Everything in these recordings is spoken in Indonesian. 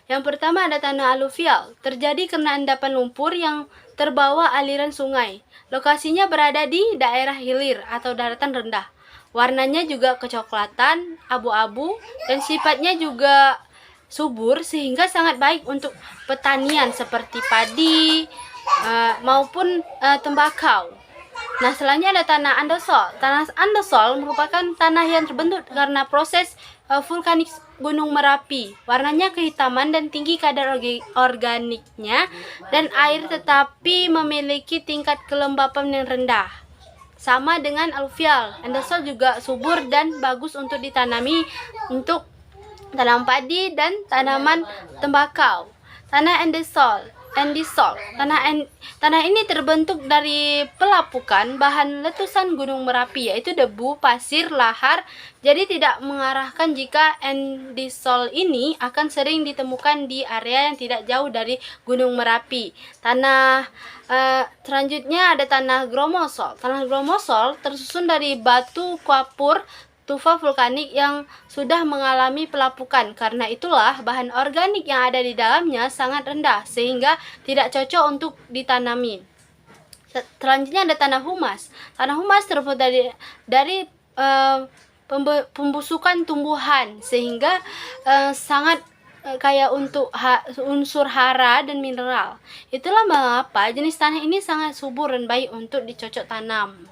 Yang pertama ada tanah aluvial, terjadi karena endapan lumpur yang terbawa aliran sungai. Lokasinya berada di daerah hilir atau daratan rendah. Warnanya juga kecoklatan, abu-abu, dan sifatnya juga subur sehingga sangat baik untuk pertanian seperti padi maupun tembakau. Nah, selanjutnya ada tanah andesol. Tanah andesol merupakan tanah yang terbentuk karena proses vulkanik Gunung Merapi. Warnanya kehitaman dan tinggi kadar organiknya dan air, tetapi memiliki tingkat kelembapan yang rendah. Sama dengan aluvial, andesol juga subur dan bagus untuk ditanami untuk tanam padi dan tanaman tembakau. Tanah andesol. Tanah ini terbentuk dari pelapukan bahan letusan Gunung Merapi, yaitu debu, pasir, lahar. Jadi tidak mengarahkan jika andesol ini akan sering ditemukan di area yang tidak jauh dari Gunung Merapi. Selanjutnya ada tanah gromosol. Tanah gromosol tersusun dari batu kapur tufa vulkanik yang sudah mengalami pelapukan. Karena itulah bahan organik yang ada di dalamnya sangat rendah sehingga tidak cocok untuk ditanami. Selanjutnya ada tanah humas. Tanah humas terbuat dari pembusukan tumbuhan sehingga sangat kaya untuk unsur hara dan mineral. Itulah mengapa jenis tanah ini sangat subur dan baik untuk dicocok tanam.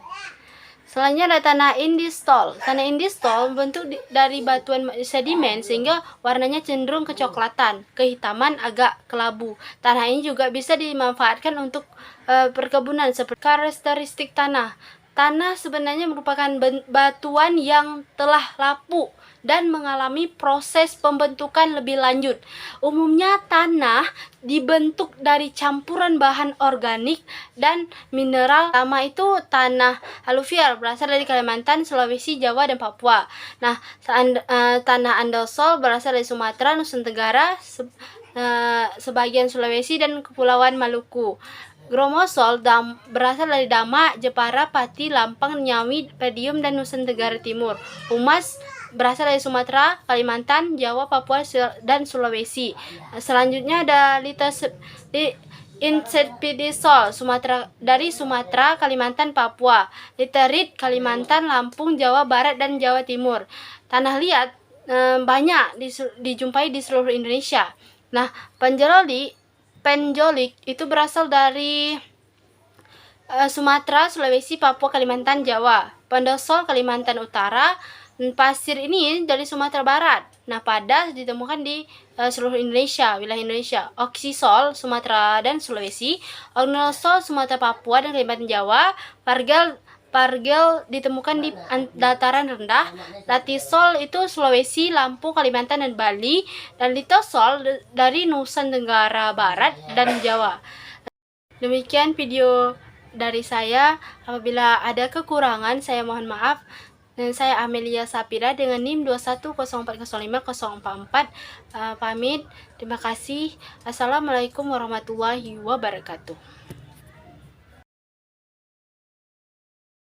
Selanjutnya ada tanah indistol. Tanah indistol membentuk dari batuan sedimen sehingga warnanya cenderung kecoklatan, kehitaman, agak kelabu. Tanah ini juga bisa dimanfaatkan untuk perkebunan. Seperti karakteristik tanah. Tanah sebenarnya merupakan batuan yang telah lapuk dan mengalami proses pembentukan lebih lanjut. Umumnya tanah dibentuk dari campuran bahan organik dan mineral. Pertama itu tanah aluvial, berasal dari Kalimantan, Sulawesi, Jawa, dan Papua. Nah, tanah andesol berasal dari Sumatera, Nusa Tenggara, sebagian Sulawesi, dan Kepulauan Maluku. Gromosol berasal dari Damak, Jepara, Pati, Lampang, Nyawi, Pedium, dan Nusa Tenggara Timur. Humas berasal dari Sumatera, Kalimantan, Jawa, Papua, dan Sulawesi. Selanjutnya ada Insetpidisol dari Sumatera, Kalimantan, Papua. Literit Kalimantan, Lampung, Jawa Barat, dan Jawa Timur. Tanah liat banyak dijumpai di seluruh Indonesia. Nah, penjolik itu berasal dari Sumatera, Sulawesi, Papua, Kalimantan, Jawa. Pendosol Kalimantan Utara. Pasir ini dari Sumatera Barat. Nah, padas ditemukan di seluruh Indonesia, wilayah Indonesia. Oksisol Sumatera dan Sulawesi. Ornosol Sumatera, Papua, dan Kalimantan, Jawa. Pargel ditemukan di dataran rendah. Latisol itu Sulawesi, Lampung, Kalimantan, dan Bali. Dan litosol dari Nusa Tenggara Barat dan Jawa. Demikian video dari saya. Apabila ada kekurangan, saya mohon maaf. Dan saya Amelia Sapira dengan NIM 2104050444 pamit. Terima kasih. Assalamualaikum warahmatullahi wabarakatuh.